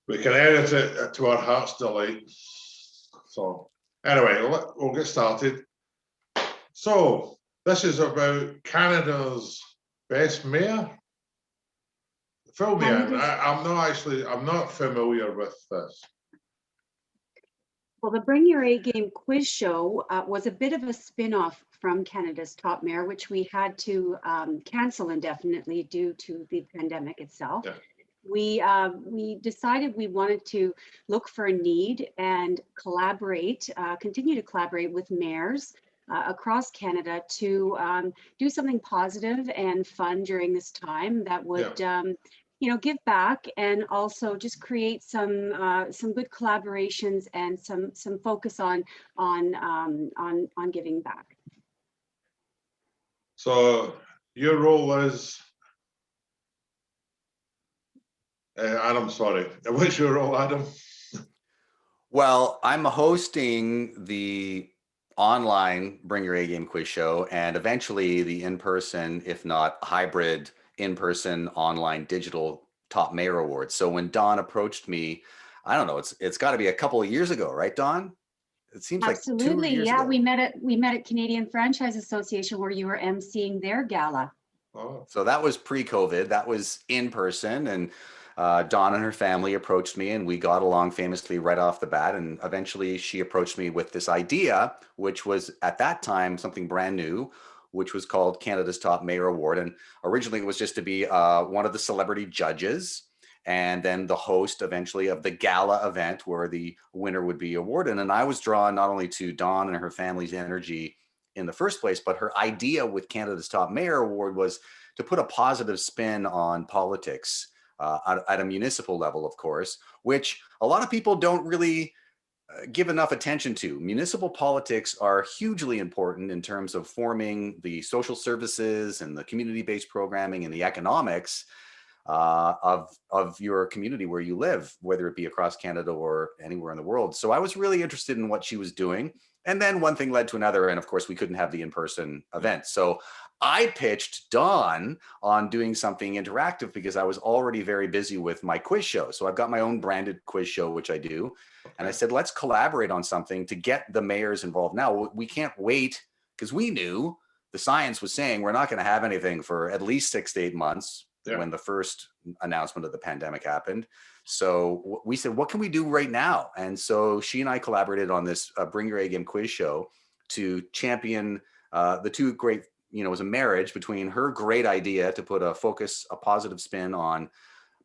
we can edit it to our heart's delight. So anyway, we'll get started. So this is about Canada's best mayor. Fill me in. I'm not familiar with this. Well, the Bring Your A Game quiz show was a bit of a spin-off from Canada's Top Mayor, which we had to cancel indefinitely due to the pandemic itself. Yeah. We decided we wanted to look for a need and collaborate, continue to collaborate with mayors across Canada to do something positive and fun during this time that would give back and also just create some good collaborations and some focus on giving back. So your role is, Adam, sorry. What's your role, Adam? Well, I'm hosting the online Bring Your A Game quiz show and eventually the in-person, if not hybrid, in-person online digital Top Mayor Awards. So when Dawn approached me, I don't know, it's got to be a couple of years ago, right, Dawn? It seems Absolutely, like 2 years yeah. ago. We met at Canadian Franchise Association where you were emceeing their gala. Oh. So that was pre-COVID. That was in person, and Dawn and her family approached me, and we got along famously right off the bat. And eventually, she approached me with this idea, which was at that time something brand new, which was called Canada's Top Mayor Award. And originally, it was just to be one of the celebrity judges, and then the host eventually of the gala event where the winner would be awarded. And I was drawn not only to Dawn and her family's energy in the first place, but her idea with Canada's Top Mayor Award was to put a positive spin on politics at a municipal level, of course, which a lot of people don't really give enough attention to. Municipal politics are hugely important in terms of forming the social services and the community-based programming and the economics of your community where you live, whether it be across Canada or anywhere in the world. So I was really interested in what she was doing. And then one thing led to another. And of course, we couldn't have the in-person event. So I pitched Dawn on doing something interactive because I was already very busy with my quiz show. So I've got my own branded quiz show, which I do. Okay. And I said, let's collaborate on something to get the mayors involved. Now, we can't wait because we knew the science was saying we're not going to have anything for at least 6 to 8 months. Yeah. When the first announcement of the pandemic happened. So we said, what can we do right now? And so she and I collaborated on this Bring Your A Game quiz show to champion the two great, it was a marriage between her great idea to put a positive spin on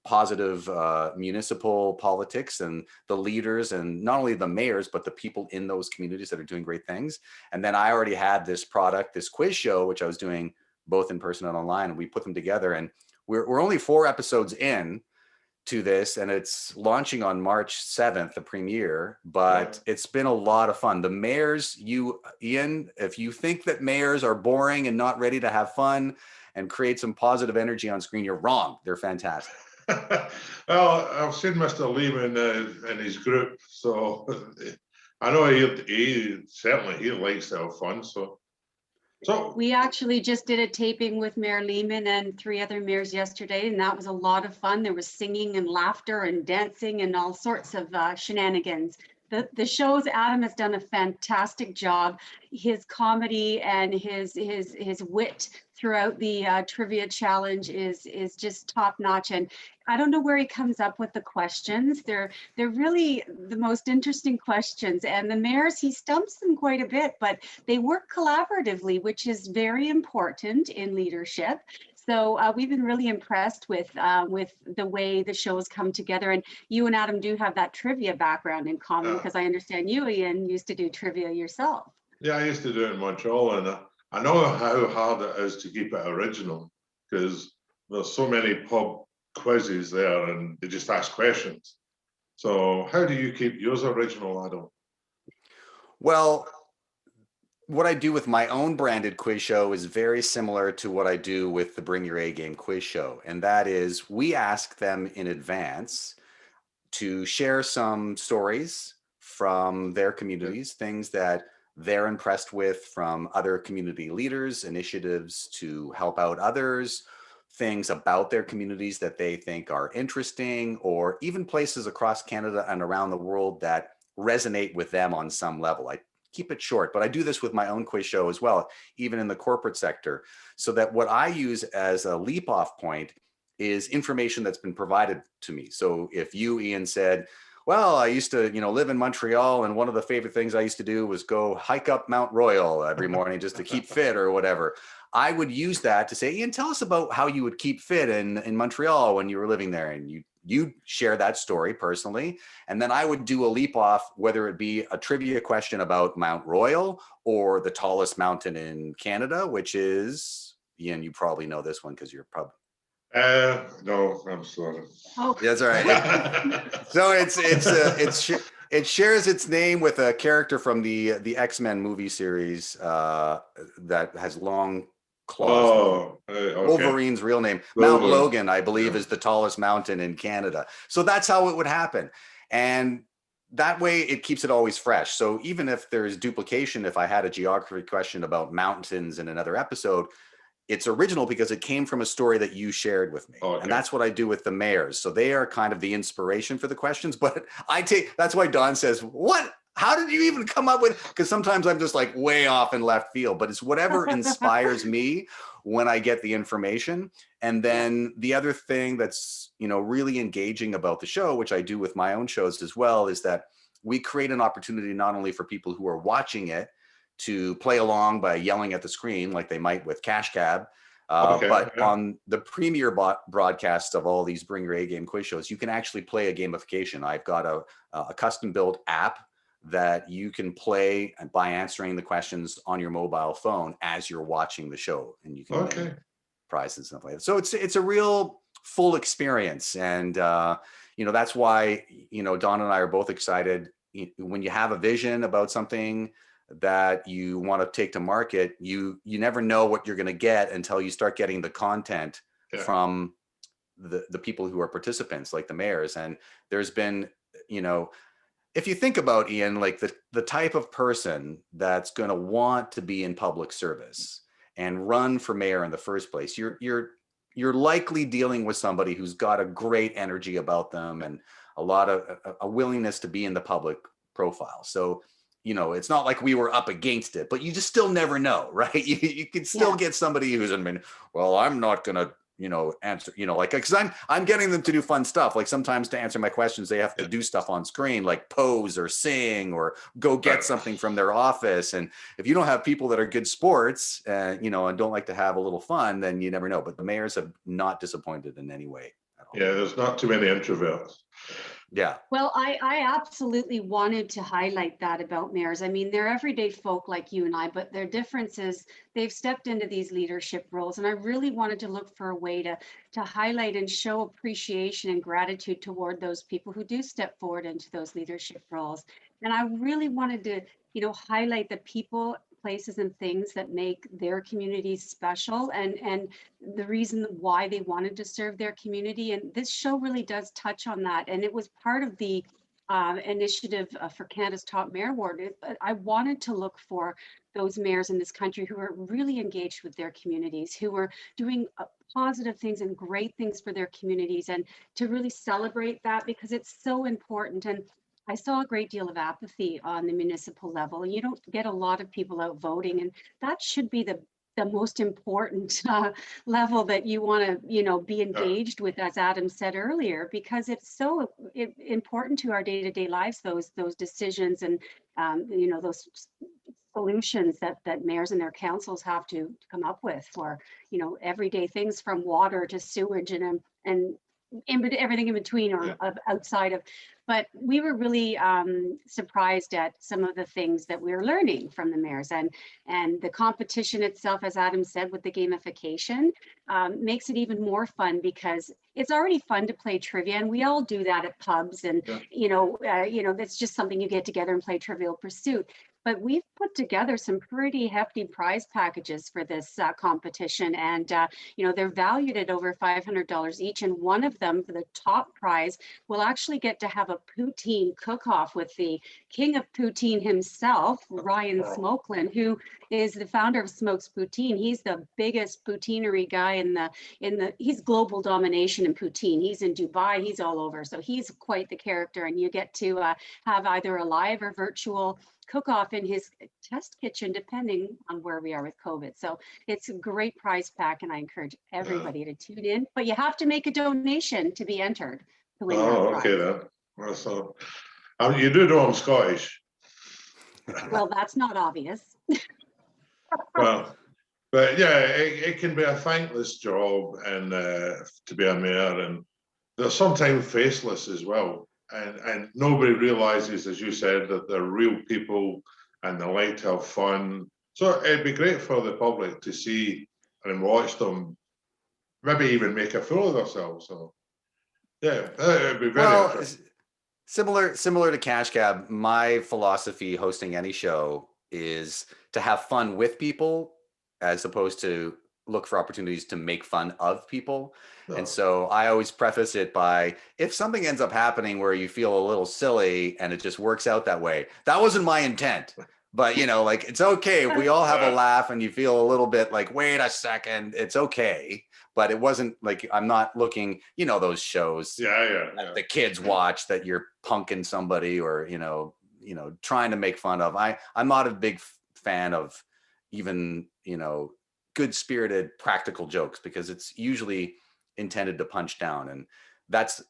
positive municipal politics and the leaders and not only the mayors, but the people in those communities that are doing great things. And then I already had this product, this quiz show, which I was doing both in person and online, and we put them together. And we're only 4 episodes in to this, and it's launching on March 7th, the premiere, but it's been a lot of fun. The mayors, Ian, if you think that mayors are boring and not ready to have fun and create some positive energy on screen, you're wrong. They're fantastic. Well, I've seen Mr. Lehman in his group, so I know he certainly likes to have fun, so we actually just did a taping with Mayor Lehman and 3 other mayors yesterday, and that was a lot of fun. There was singing and laughter and dancing and all sorts of shenanigans. The shows, Adam has done a fantastic job. His comedy and his wit throughout the trivia challenge is just top notch. And I don't know where he comes up with the questions. They're really the most interesting questions. And the mayors, he stumps them quite a bit, but they work collaboratively, which is very important in leadership. So we've been really impressed with the way the shows come together. And you and Adam do have that trivia background in common, because I understand you, Ian, used to do trivia yourself. Yeah, I used to do it in Montreal, and I know how hard it is to keep it original because there's so many pub quizzes there and they just ask questions. So how do you keep yours original, Adam? Well, what I do with my own branded quiz show is very similar to what I do with the Bring Your A Game quiz show. And that is, we ask them in advance to share some stories from their communities, things that they're impressed with from other community leaders, initiatives to help out others, things about their communities that they think are interesting, or even places across Canada and around the world that resonate with them on some level. I keep it short, but I do this with my own quiz show as well, even in the corporate sector, so that what I use as a leap off point is information that's been provided to me. So if you, Ian, said, well, I used to, live in Montreal, and one of the favorite things I used to do was go hike up Mount Royal every morning just to keep fit or whatever. I would use that to say, Ian, tell us about how you would keep fit in Montreal when you were living there. And you share that story personally. And then I would do a leap off, whether it be a trivia question about Mount Royal or the tallest mountain in Canada, which is, Ian, you probably know this one because you're probably. No, I'm sorry. Oh, That's all right. So it shares its name with a character from the X-Men movie series that has long claws. Oh, okay. Wolverine's real name, Mount Logan, I believe, is the tallest mountain in Canada. So that's how it would happen. And that way it keeps it always fresh. So even if there's duplication, if I had a geography question about mountains in another episode, it's original because it came from a story that you shared with me. Okay. And that's what I do with the mayors. So they are kind of the inspiration for the questions, but that's why Don says, how did you even come up with, because sometimes I'm just like way off in left field, but it's whatever inspires me when I get the information. And then the other thing that's, really engaging about the show, which I do with my own shows as well, is that we create an opportunity not only for people who are watching it to play along by yelling at the screen like they might with Cash Cab. But on the premier broadcast of all these Bring Your A Game quiz shows, you can actually play a gamification. I've got a custom built app that you can play by answering the questions on your mobile phone as you're watching the show, and you can win prizes and stuff like that. So it's a real full experience, and that's why Don and I are both excited. When you have a vision about something that you want to take to market, you never know what you're going to get until you start getting the content from the people who are participants, like the mayors. And there's been, if you think about, Ian, like the type of person that's going to want to be in public service and run for mayor in the first place, you're likely dealing with somebody who's got a great energy about them and a lot of a willingness to be in the public profile. So it's not like we were up against it, but you just still never know, right? You could still get somebody who's, well, I'm not going to, answer, because I'm getting them to do fun stuff. Like sometimes to answer my questions, they have to do stuff on screen, like pose or sing or go get something from their office. And if you don't have people that are good sports, and don't like to have a little fun, then you never know. But the mayors have not disappointed in any way at all. Yeah, there's not too many introverts. Yeah. Well, I absolutely wanted to highlight that about mayors. I mean, they're everyday folk like you and I, but their difference is they've stepped into these leadership roles. And I really wanted to look for a way to highlight and show appreciation and gratitude toward those people who do step forward into those leadership roles. And I really wanted to, highlight the people, places and things that make their communities special and the reason why they wanted to serve their community. And this show really does touch on that. And it was part of the initiative for Canada's Top Mayor Award. I wanted to look for those mayors in this country who are really engaged with their communities, who are doing positive things and great things for their communities, and to really celebrate that because it's so important. And I saw a great deal of apathy on the municipal level, and you don't get a lot of people out voting, and that should be the most important level that you want to, be engaged with, as Adam said earlier, because it's so important to our day-to-day lives, those decisions and, those solutions that mayors and their councils have to come up with for, everyday things from water to sewage and everything in between or outside of. But we were really surprised at some of the things that we were learning from the mayors, and the competition itself, as Adam said, with the gamification makes it even more fun because it's already fun to play trivia, and we all do that at pubs, and that's just something you get together and play Trivial Pursuit. but we've put together some pretty hefty prize packages for this competition. And, they're valued at over $500 each. And one of them, for the top prize, will actually get to have a poutine cook-off with the king of poutine himself, Ryan Smokeland, who is the founder of Smokes Poutine. He's the biggest poutinery guy he's global domination in poutine. He's in Dubai, he's all over. So he's quite the character, and you get to have either a live or virtual cook-off in his test kitchen, depending on where we are with COVID. So it's a great prize pack, and I encourage everybody to tune in, but you have to make a donation to be entered to win that prize. Okay then. Well, so, you do know I'm Scottish. Well, that's not obvious. Well, but yeah, it can be a thankless job, and to be a mayor, and they're sometimes faceless as well, and nobody realizes, as you said, that they're real people and they like to have fun. So it'd be great for the public to see and watch them, maybe even make a fool of themselves. So yeah, it'd be very interesting. Similar to Cash Cab, my philosophy hosting any show is to have fun with people as opposed to look for opportunities to make fun of people. No. And so I always preface it by, if something ends up happening where you feel a little silly and it just works out that way, that wasn't my intent. But like, it's okay if we all have a laugh and you feel a little bit like, wait a second, it's okay. But it wasn't like, I'm not looking, those shows that the kids watch that you're punking somebody or, trying to make fun of. I'm not a big fan of even, good spirited practical jokes, because it's usually intended to punch down. And that's,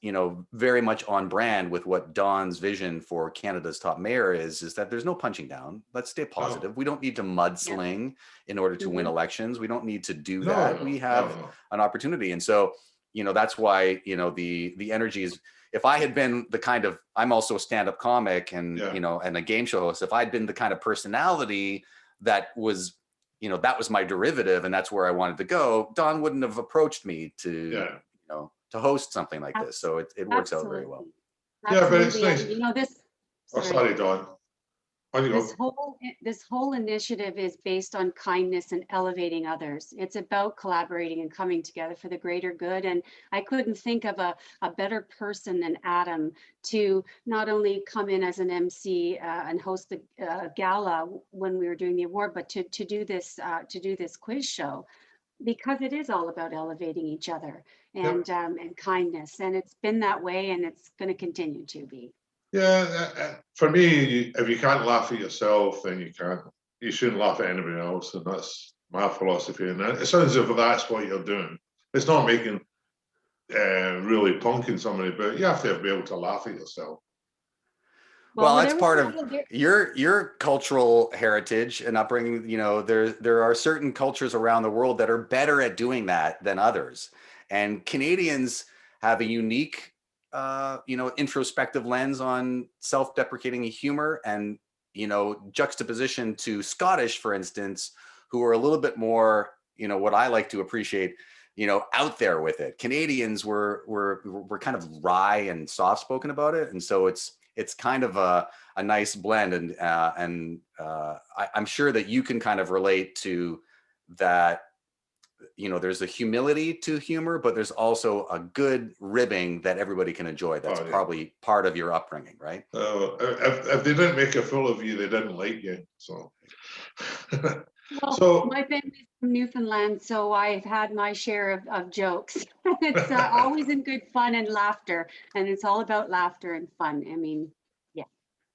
very much on brand with what Don's vision for Canada's top mayor is that there's no punching down. Let's stay positive. We don't need to mudsling in order to win elections. We don't need to do that. We have an opportunity. And so, that's why, the energy is, if I had been the kind of, I'm also a stand-up comic and, and a game show host, if I'd been the kind of personality that was, that was my derivative and that's where I wanted to go, Don wouldn't have approached me to, to host something like this. So it works out very well. Yeah, but it's Absolutely. nice. This. Sorry, Don. This whole initiative is based on kindness and elevating others. It's about collaborating and coming together for the greater good. And I couldn't think of a better person than Adam to not only come in as an MC and host the gala when we were doing the award, but to do this quiz show, because it is all about elevating each other and kindness. And it's been that way, and it's going to continue to be. Yeah, for me, if you can't laugh at yourself, then you shouldn't laugh at anybody else, and that's my philosophy. And it sounds as if that's what you're doing. It's not making really punking somebody, but you have to be able to laugh at yourself. Well, that's part of your cultural heritage and upbringing. There are certain cultures around the world that are better at doing that than others, and Canadians have a unique introspective lens on self-deprecating humor and, juxtaposition to Scottish, for instance, who are a little bit more, what I like to appreciate, out there with it. Canadians were kind of wry and soft-spoken about it. And so it's kind of a nice blend. And I'm sure that you can kind of relate to that. There's a humility to humor, but there's also a good ribbing that everybody can enjoy. That's probably part of your upbringing, right? If they didn't make a fool of you, they didn't like you. So, well, my family's from Newfoundland, so I've had my share of jokes. It's always in good fun and laughter, and it's all about laughter and fun. I mean, yeah.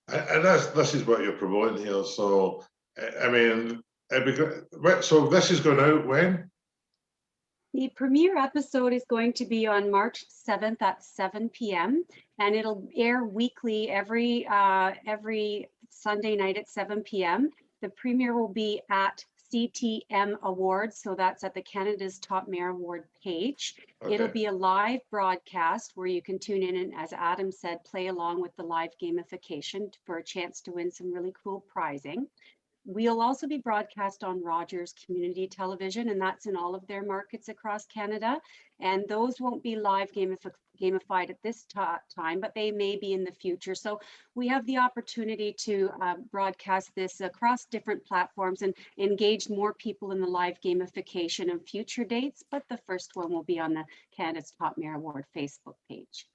And this is what you're promoting here. So, I mean, it'd be great. So this is going out when? The premiere episode is going to be on March 7th at 7 p.m. and it'll air weekly every Sunday night at 7 p.m. The premiere will be at CTM Awards, so that's at the Canada's Top Mayor Award page. Okay. It'll be a live broadcast where you can tune in and, as Adam said, play along with the live gamification for a chance to win some really cool prizing. We'll also be broadcast on Rogers Community Television, and that's in all of their markets across Canada. And those won't be live gamified at this time, but they may be in the future. So we have the opportunity to broadcast this across different platforms and engage more people in the live gamification of future dates. But the first one will be on the Canada's Top Mayor Award Facebook page.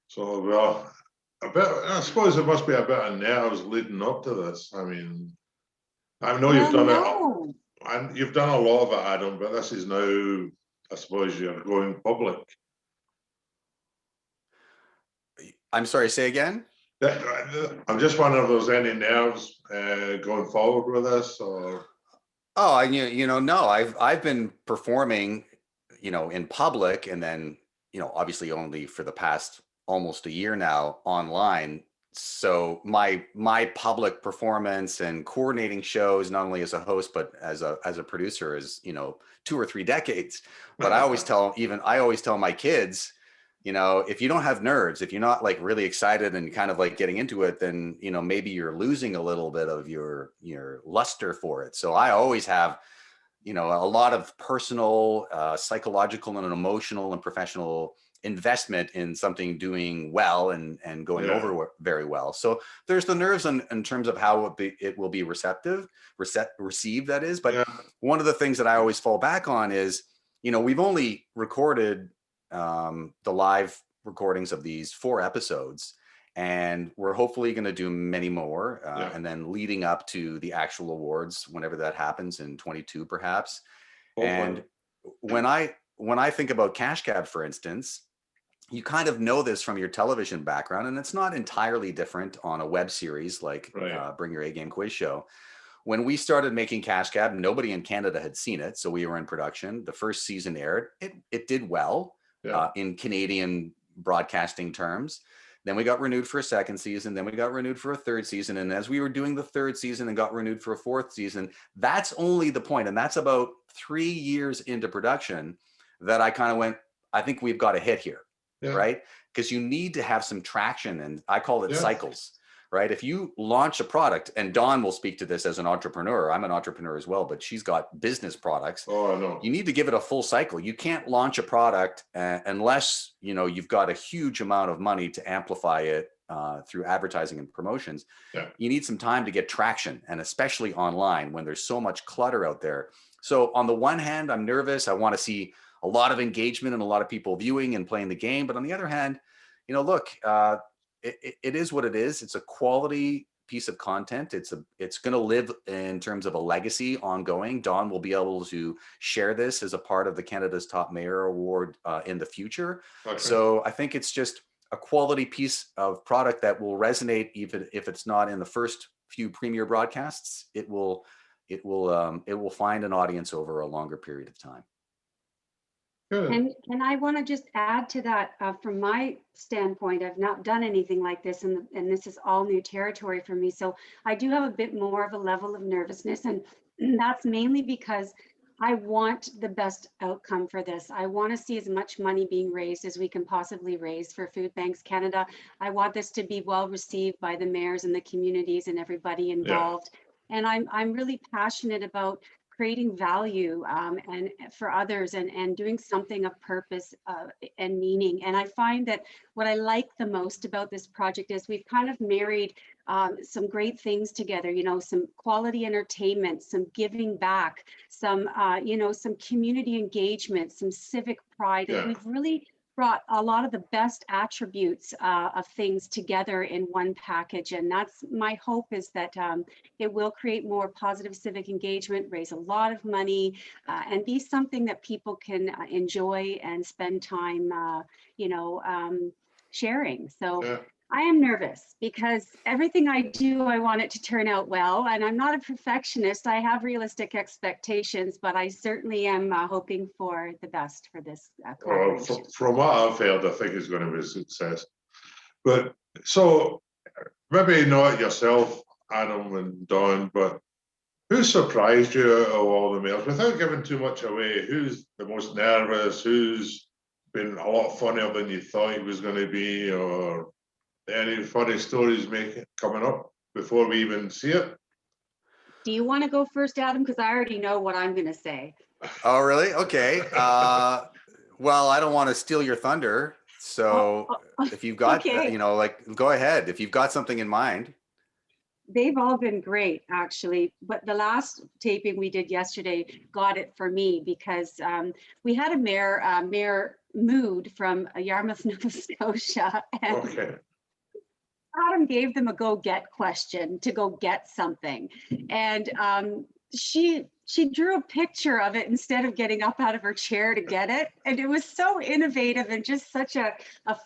So, well, I suppose there must be a bit of nerves leading up to this. I mean, I know you've done it, and you've done a lot of it, Adam, but this is now, I suppose, you're going public. I'm sorry, say again? I'm just wondering if there's any nerves going forward with this, or. Oh, no, I've been performing, in public, and then, obviously only for the past almost a year now online. So my public performance and coordinating shows, not only as a host, but as a producer, is, 2 or 3 decades. But I always tell my kids, if you don't have nerves, if you're not like really excited and kind of like getting into it, then, maybe you're losing a little bit of your luster for it. So I always have, a lot of personal, psychological and emotional and professional investment in something doing well and going over very well. So there's the nerves in terms of how it will be received, that is. But one of the things that I always fall back on is, we've only recorded the live recordings of these 4 episodes, and we're hopefully going to do many more, and then leading up to the actual awards, whenever that happens in 22, perhaps. Hopefully. And when I think about Cash Cab, for instance, you kind of know this from your television background, and it's not entirely different on a web series like Bring Your A Game Quiz Show. When we started making Cash Cab, nobody in Canada had seen it, so we were in production. The first season aired. It did well in Canadian broadcasting terms. Then we got renewed for a second season. Then we got renewed for a third season. And as we were doing the third season and got renewed for a 4th season, that's only the point. And that's about 3 years into production that I kind of went, I think we've got a hit here, right? Because you need to have some traction. And I call it cycles, right? If you launch a product, and Dawn will speak to this as an entrepreneur. I'm an entrepreneur as well, but she's got business products. Oh, I know. You need to give it a full cycle. You can't launch a product unless, you've got a huge amount of money to amplify it through advertising and promotions. You need some time to get traction, and especially online when there's so much clutter out there. So on the one hand, I'm nervous. I want to see a lot of engagement and a lot of people viewing and playing the game. But on the other hand, look, it is what it is. It's a quality piece of content. It's going to live in terms of a legacy ongoing. Dawn will be able to share this as a part of the Canada's Top Mayor Award in the future. Okay. So I think it's just a quality piece of product that will resonate, even if it's not in the first few premiere broadcasts. It will find an audience over a longer period of time. And I want to just add to that, from my standpoint, I've not done anything like this, and this is all new territory for me. So I do have a bit more of a level of nervousness, and that's mainly because I want the best outcome for this. I want to see as much money being raised as we can possibly raise for Food Banks Canada. I want this to be well received by the mayors and the communities and everybody involved. And I'm really passionate about creating value and for others and doing something of purpose and meaning. And I find that what I like the most about this project is we've kind of married some great things together, some quality entertainment, some giving back, some, some community engagement, some civic pride. And we've really brought a lot of the best attributes of things together in one package. And that's my hope, is that it will create more positive civic engagement, raise a lot of money, and be something that people can enjoy and spend time, sharing. So I am nervous because everything I do, I want it to turn out well. And I'm not a perfectionist. I have realistic expectations, but I certainly am hoping for the best for this collaboration. Well, from what I've heard, I think it's going to be a success. But so maybe not yourself, Adam and Dawn, but who surprised you out of all the mayors? Without giving too much away, who's the most nervous? Who's been a lot funnier than you thought he was going to be, or any funny stories coming up before we even see it? Do you want to go first, Adam? Because I already know what I'm going to say. Oh, really? Okay. Well, I don't want to steal your thunder. So if you've got, Okay. like, go ahead. If you've got something in mind. They've all been great, actually. But the last taping we did yesterday got it for me because we had a Mayor Mood from Yarmouth, Nova Scotia, and Okay. Adam gave them a go get question to go get something. And she drew a picture of it instead of getting up out of her chair to get it. And it was so innovative and just such a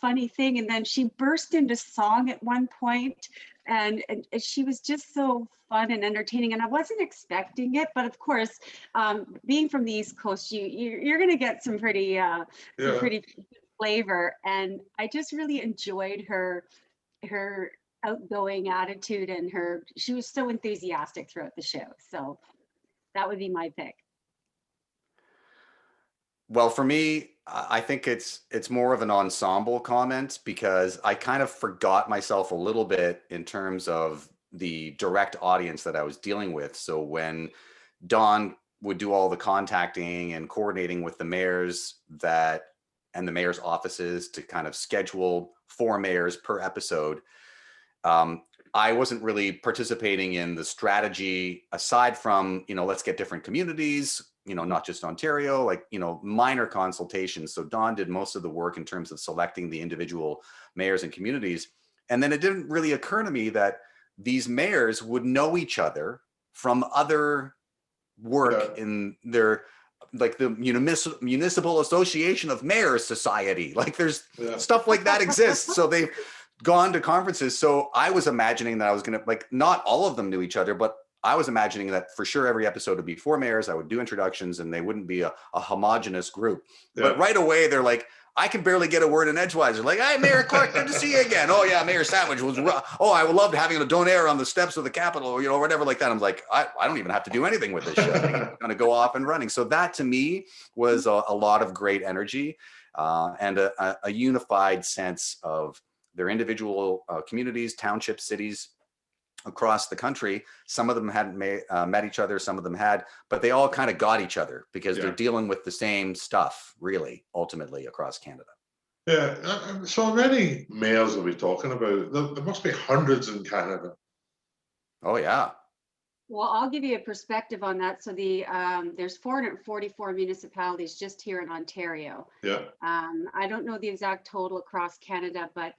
funny thing. And then she burst into song at one point, and she was just so fun and entertaining. And I wasn't expecting it, but of course, being from the East Coast, you're going to get some pretty flavor. And I just really enjoyed her outgoing attitude, and she was so enthusiastic throughout the show. So that would be my pick. Well, for me, I think it's more of an ensemble comment because I kind of forgot myself a little bit in terms of the direct audience that I was dealing with. So when Dawn would do all the contacting and coordinating with the mayors and the mayor's offices to kind of schedule 4 mayors per episode, I wasn't really participating in the strategy aside from, let's get different communities, not just Ontario, like, minor consultations. So Dawn did most of the work in terms of selecting the individual mayors and communities. And then it didn't really occur to me that these mayors would know each other from other work in their, like the Municipal Association of Mayors Society. Like there's stuff like that exists. So they've gone to conferences. So I was imagining that I was going to, like, not all of them knew each other, but I was imagining that for sure every episode would be 4 mayors. I would do introductions and they wouldn't be a homogenous group. But right away, they're like, I can barely get a word in edgewise. They're like, hi, Mayor Clark, good to see you again. Oh, yeah, Mayor Savage was, I would love having a donaire on the steps of the Capitol, or whatever like that. I'm like, I don't even have to do anything with this show. I'm going to go off and running. So that to me was a lot of great energy and a unified sense of their individual communities, townships, cities across the country. Some of them hadn't met each other, some of them had, but they all kind of got each other because they're dealing with the same stuff, really, ultimately across Canada. Yeah, so how many mayors are we talking about? There must be hundreds in Canada. Oh, yeah. Well, I'll give you a perspective on that. So there's 444 municipalities just here in Ontario. Yeah. I don't know the exact total across Canada, but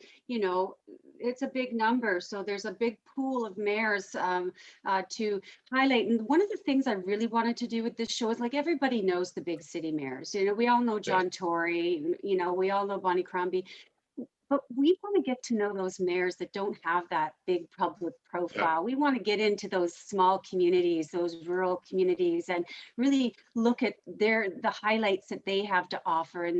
it's a big number. So there's a big pool of mayors to highlight. And one of the things I really wanted to do with this show is, like, everybody knows the big city mayors. We all know John Tory. We all know Bonnie Crombie. But we want to get to know those mayors that don't have that big public profile. We want to get into those small communities, those rural communities, and really look at the highlights that they have to offer in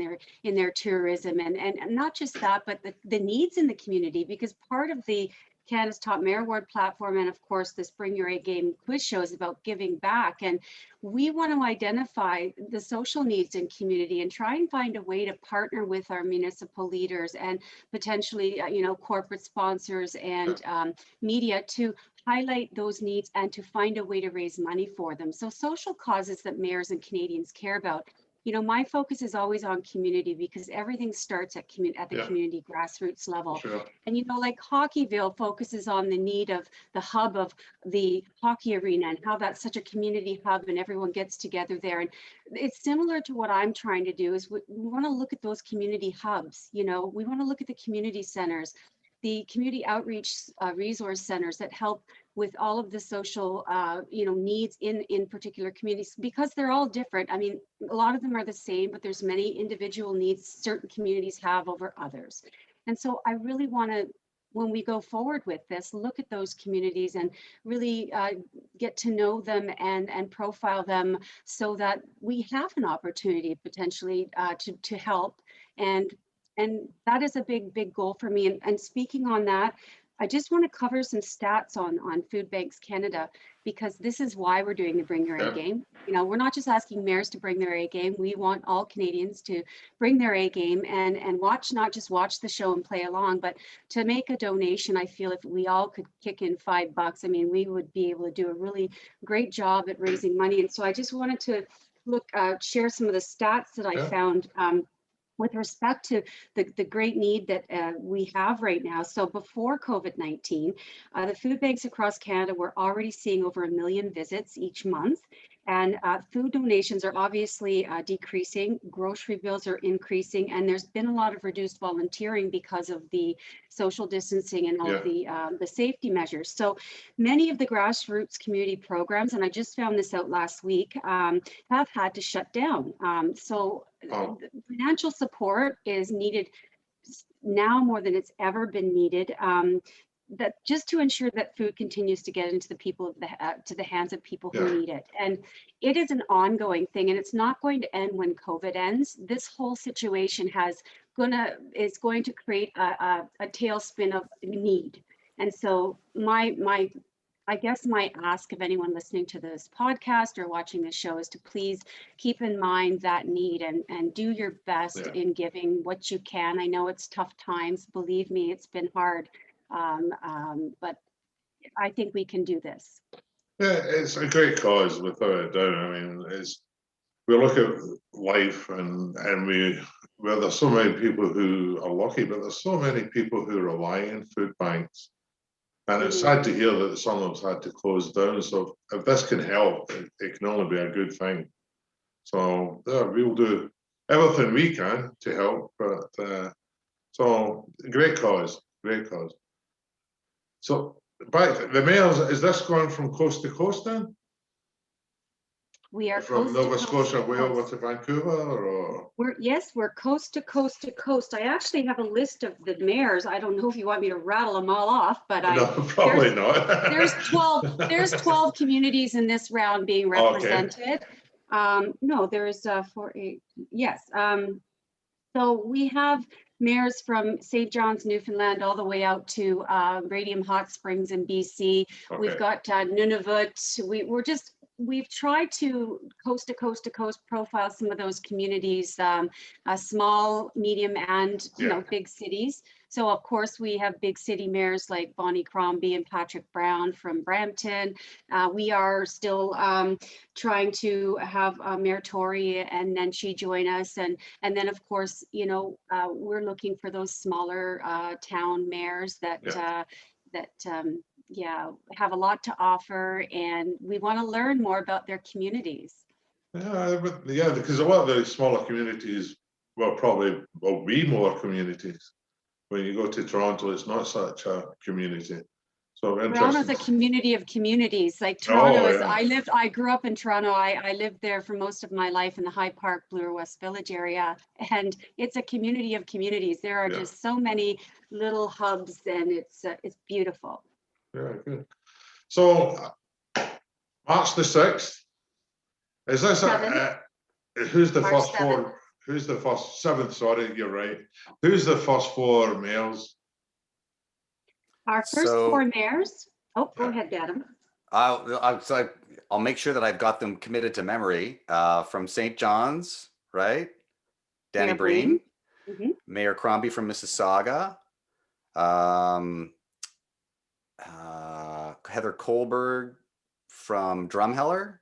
their tourism, and not just that, but the needs in the community, because part of the Canada's Top Mayor Award platform, and of course this Bring Your A Game quiz show, is about giving back. And we want to identify the social needs in community and try and find a way to partner with our municipal leaders and potentially, corporate sponsors and media to highlight those needs and to find a way to raise money for them. So social causes that mayors and Canadians care about. My focus is always on community, because everything starts at the community grassroots level. Sure. And, like Hockeyville focuses on the need of the hub of the hockey arena and how that's such a community hub and everyone gets together there. And it's similar to what I'm trying to do is we want to look at those community hubs. We want to look at the community centers, the community outreach resource centers that help with all of the social, needs in particular communities, because they're all different. I mean, a lot of them are the same, but there's many individual needs certain communities have over others. And so I really want to, when we go forward with this, look at those communities and really get to know them and profile them so that we have an opportunity potentially to help. And that is a big goal for me. And speaking on that, I just want to cover some stats on Food Banks Canada, because this is why we're doing the Bring Your A Yeah. Game. You know, we're not just asking mayors to bring their A game. We want all Canadians to bring their A game and watch, not just watch the show and play along, but to make a donation. I feel if we all could kick in $5, I mean, we would be able to do a really great job at raising money. And so I just wanted to share some of the stats that I Yeah. found with respect to the great need that we have right now. So before COVID-19, the food banks across Canada were already seeing over 1 million visits each month. And food donations are obviously decreasing, grocery bills are increasing, and there's been a lot of reduced volunteering because of the social distancing and all of the safety measures. So many of the grassroots community programs, and I just found this out last week, have had to shut down. Oh. Financial support is needed now more than it's ever been needed. That just to ensure that food continues to get into the people to the hands of people who Yeah. need it. And it is an ongoing thing, and it's not going to end when COVID ends. This whole situation is going to create a tailspin of need. And so I guess my ask of anyone listening to this podcast or watching this show is to please keep in mind that need and do your best Yeah. in giving what you can. I know it's tough times. Believe me, it's been hard. But I think we can do this. Yeah, it's a great cause without a doubt. I mean, we look at life and well, there's so many people who are lucky, but there's so many people who rely on food banks. And it's sad to hear that some of them had to close down. So if this can help, it can only be a good thing. So yeah, we'll do everything we can to help. But so great cause, great cause. So back the mayors, is this going from coast to coast then? We are From coast to Nova coast Scotia to way over coast. to Vancouver, or We're coast to coast to coast. I actually have a list of the mayors. I don't know if you want me to rattle them all off, but no, probably not. there's 12 communities in this round being represented. No, there's 4, 8, yes. So we have mayors from St. John's, Newfoundland, all the way out to Radium Hot Springs in BC. Okay. We've got Nunavut. We've tried to coast to coast profile some of those communities, small, medium, and big cities. So of course we have big city mayors like Bonnie Crombie and Patrick Brown from Brampton. We are still trying to have Mayor Tory and Nenshi join us, and then of course we're looking for those smaller town mayors that have a lot to offer, and we want to learn more about their communities. Yeah, because a lot of the smaller communities will be more communities. When you go to Toronto, it's not such a community. So Toronto's a community of communities. Like Toronto is, I grew up in Toronto. I lived there for most of my life in the High Park, Bloor West Village area. And it's a community of communities. There are just so many little hubs, and it's beautiful. Yeah, good. So March the 6th, is this who's the March first 7th. four? Who's the first 7th? Sorry, you're right. Who's the first 4 mayors? Our first 4 mayors. Oh, go ahead, Adam. I'll make sure that I've got them committed to memory. From St. John's, right? Danny Mayor Breen, Mm-hmm. Mayor Crombie from Mississauga, Heather Kohlberg from Drumheller,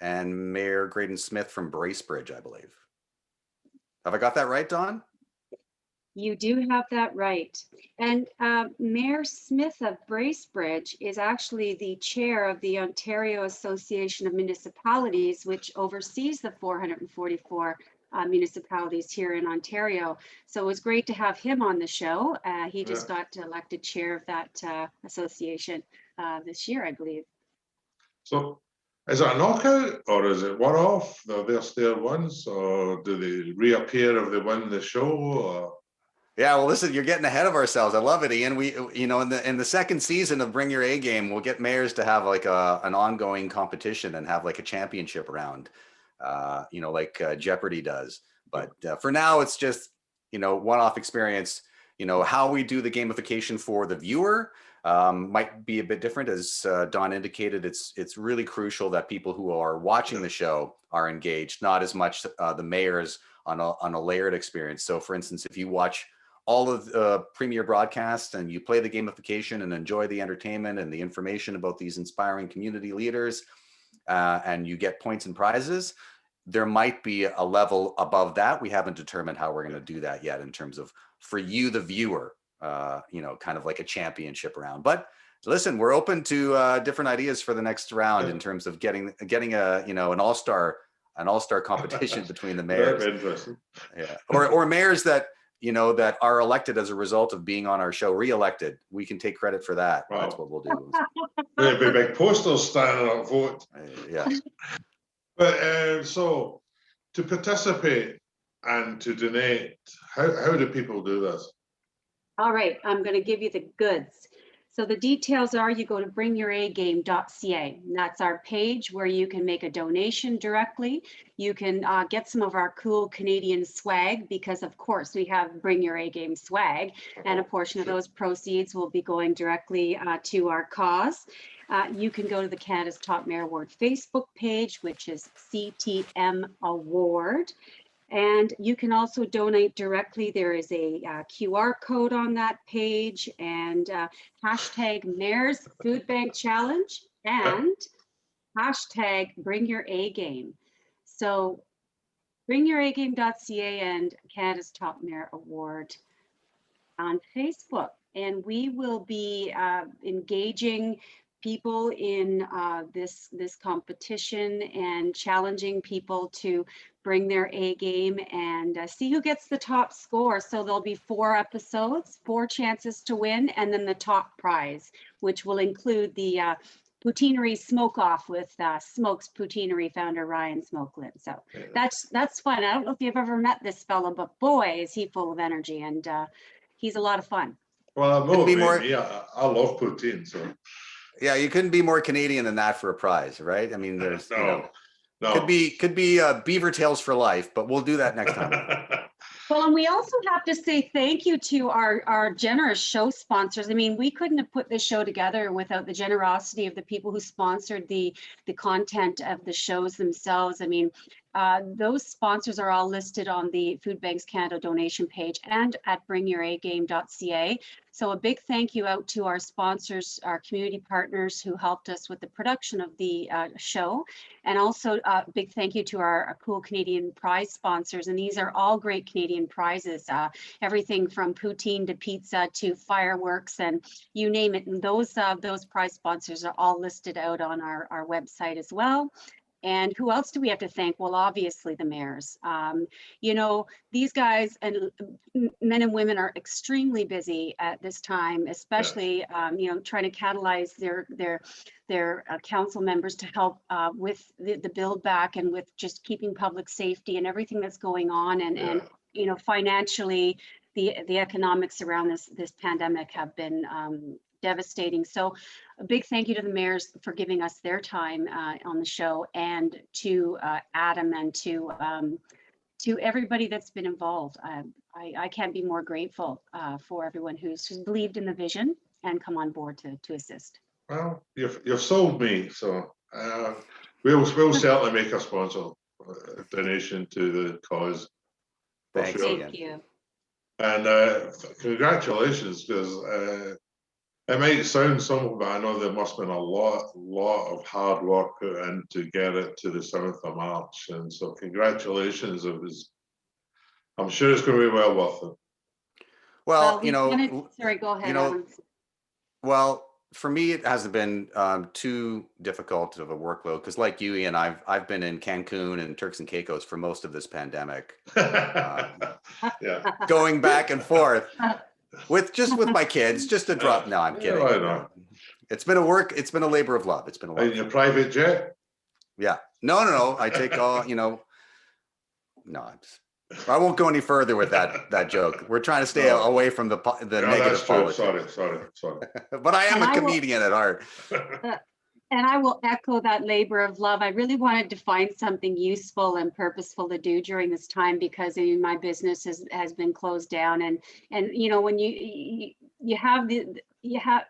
and Mayor Graydon Smith from Bracebridge, I believe. Have I got that right, Dawn? You do have that right. And Mayor Smith of Bracebridge is actually the chair of the Ontario Association of Municipalities, which oversees the 444 municipalities here in Ontario. So it was great to have him on the show. He just got elected chair of that association this year, I believe. So is it a knockout, or is it one-off? They're still ones, or do they reappear if they win the show? Or? Yeah, well, listen, you're getting ahead of ourselves. I love it, Ian. We, in the second season of Bring Your A Game, we'll get mayors to have like an ongoing competition and have like a championship round, like Jeopardy does. But for now, it's just one-off experience. how we do the gamification for the viewer might be a bit different. As Don indicated, it's really crucial that people who are watching the show are engaged, not as much the mayors on a layered experience. So for instance, if you watch all of the premier broadcasts and you play the gamification and enjoy the entertainment and the information about these inspiring community leaders, and you get points and prizes, there might be a level above that. We haven't determined how we're going to do that yet in terms of, for you, the viewer, kind of like a championship round. But listen, we're open to different ideas for the next round in terms of getting a, an all-star competition between the mayors. Interesting. Yeah. Or mayors that, that are elected as a result of being on our show, re-elected. We can take credit for that. Wow. That's what we'll do. There'll be big posters standing up, vote. Yeah. But so to participate and to donate, how do people do this? All right, I'm going to give you the goods. So the details are, you go to bringyouragame.ca. That's our page where you can make a donation directly. You can get some of our cool Canadian swag, because of course we have Bring Your A Game swag, and a portion of those proceeds will be going directly to our cause. You can go to the Canada's Top Mayor Award Facebook page, which is CTM Award. And you can also donate directly. There is a QR code on that page, and hashtag Mayor's Food Bank Challenge and hashtag Bring Your A Game. So bringyouragame.ca and Canada's Top Mayor Award on Facebook. And we will be engaging people in this competition and challenging people to bring their A game and see who gets the top score. So there'll be 4 episodes, 4 chances to win, and then the top prize, which will include the Poutineery Smoke Off with Smokes Poutineery founder Ryan Smokelin. So that's fun. I don't know if you've ever met this fella, but boy, is he full of energy, and he's a lot of fun. Well, I love poutine, so. Yeah, you couldn't be more Canadian than that for a prize, right? I mean, there's No. could be beaver tails for life, but we'll do that next time. Well, and we also have to say thank you to our generous show sponsors. I mean, we couldn't have put this show together without the generosity of the people who sponsored the content of the shows themselves. I mean, those sponsors are all listed on the Food Banks Canada donation page and at bringyouragame.ca. So a big thank you out to our sponsors, our community partners who helped us with the production of the show. And also a big thank you to our cool Canadian prize sponsors. And these are all great Canadian prizes, everything from poutine to pizza to fireworks and you name it. And those prize sponsors are all listed out on our website as well. And who else do we have to thank? Well, obviously the mayors. These guys and men and women are extremely busy at this time, especially, trying to catalyze their council members to help with the build back and with just keeping public safety and everything that's going on. And financially, the economics around this pandemic have been devastating. So a big thank you to the mayors for giving us their time on the show, and to Adam and to everybody that's been involved. I can't be more grateful for everyone who's believed in the vision and come on board to assist. Well, you've sold me, so we'll certainly make a sponsor donation to the cause. Thanks, sure. Thank you. And congratulations, because it might sound simple, but I know there must have been a lot of hard work put in to get it to the 7th of March. And so congratulations. I'm sure it's going to be well worth it. Well, sorry, go ahead. Well, for me, it hasn't been too difficult of a workload because, like you, Ian, I've been in Cancun and Turks and Caicos for most of this pandemic, going back and forth with my kids, just to drop. No, I'm kidding. Yeah, it's been a labor of love. It's been a lot. In your private jet? Yeah. No. I take all. No, I won't go any further with that joke. We're trying to stay away from the negative politics. Sorry. But I am a comedian at heart. And I will echo that labor of love. I really wanted to find something useful and purposeful to do during this time because I mean, my business has been closed down. And you know, when you have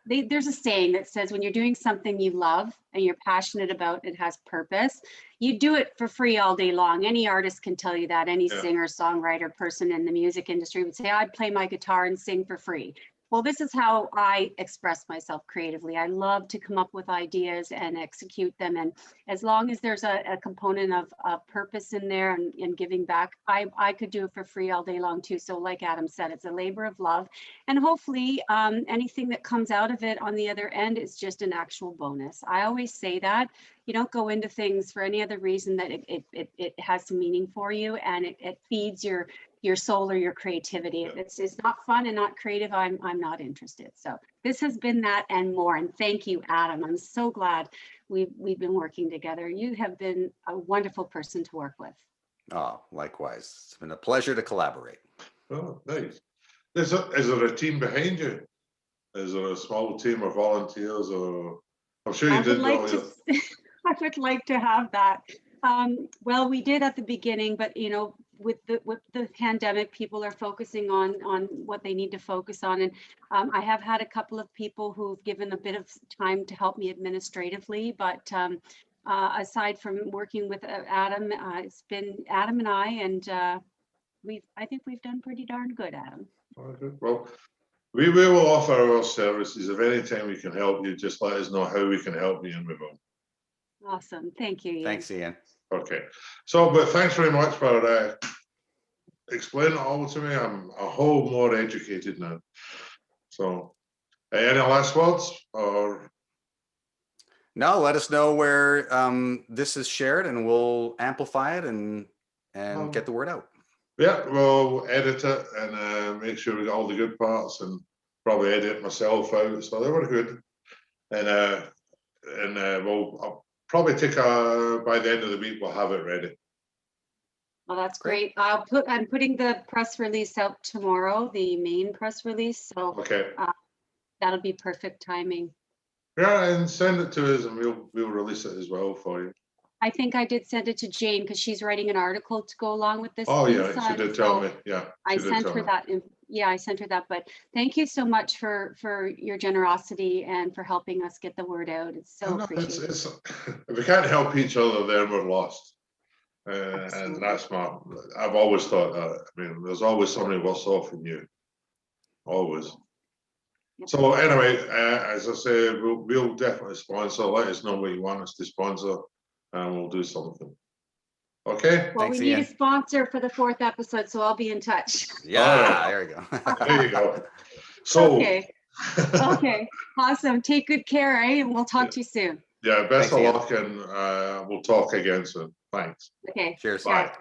there's a saying that says when you're doing something you love and you're passionate about, it has purpose. You do it for free all day long. Any artist can tell you that. Any singer, songwriter, person in the music industry would say, I'd play my guitar and sing for free. Well, this is how I express myself creatively. I love to come up with ideas and execute them. And as long as there's a component of purpose in there and giving back, I could do it for free all day long too. So like Adam said, it's a labor of love. And hopefully anything that comes out of it on the other end is just an actual bonus. I always say that. You don't go into things for any other reason that it has some meaning for you and it feeds your soul or your creativity. If it's not fun and not creative, I'm not interested. So this has been that and more. And thank you, Adam. I'm so glad we've been working together. You have been a wonderful person to work with. Oh, likewise. It's been a pleasure to collaborate. Oh, nice. Is there a team behind you? Is there a small team of volunteers, or I'm sure you did all your... I would like to have that. Well, we did at the beginning, but you know, with the pandemic, people are focusing on what they need to focus on. And I have had a couple of people who've given a bit of time to help me administratively, but aside from working with Adam, it's been Adam and I, and I think we've done pretty darn good, Adam. Well, we will offer our services. If any time we can help you, just let us know how we can help you and we will. Awesome. Thank you, Ian. Thanks, Ian. Okay. So, but thanks very much for explaining it all to me. I'm a whole more educated now. So, any last words or? No, let us know where this is shared and we'll amplify it and get the word out. Yeah, we'll edit it and make sure we got all the good parts and probably edit myself out. So they were good. And I'll probably take by the end of the week, we'll have it ready. Well, that's great. I'm putting the press release out tomorrow, the main press release. So okay, that'll be perfect timing. Yeah, and send it to us and we'll release it as well for you. I think I did send it to Jane because she's writing an article to go along with this. Oh yeah, she did tell me. Yeah, I sent her that. Yeah, I sent her that. But thank you so much for your generosity and for helping us get the word out. It's so appreciated. If we can't help each other, then we're lost. And that's I've always thought that. I mean, there's always somebody worse off than you. Always. Yep. So anyway, as I say, we'll definitely sponsor. Let us know what you want us to sponsor, and we'll do something. Okay. Well, Thanks, we need Ian. a sponsor for the 4th episode, so I'll be in touch. Yeah, there we go. There you go. So. Okay. Okay. Awesome. Take good care, eh? And we'll talk to you soon. Yeah. Best Thanks, of luck, and we'll talk again soon. Thanks. Okay. Cheers. Bye.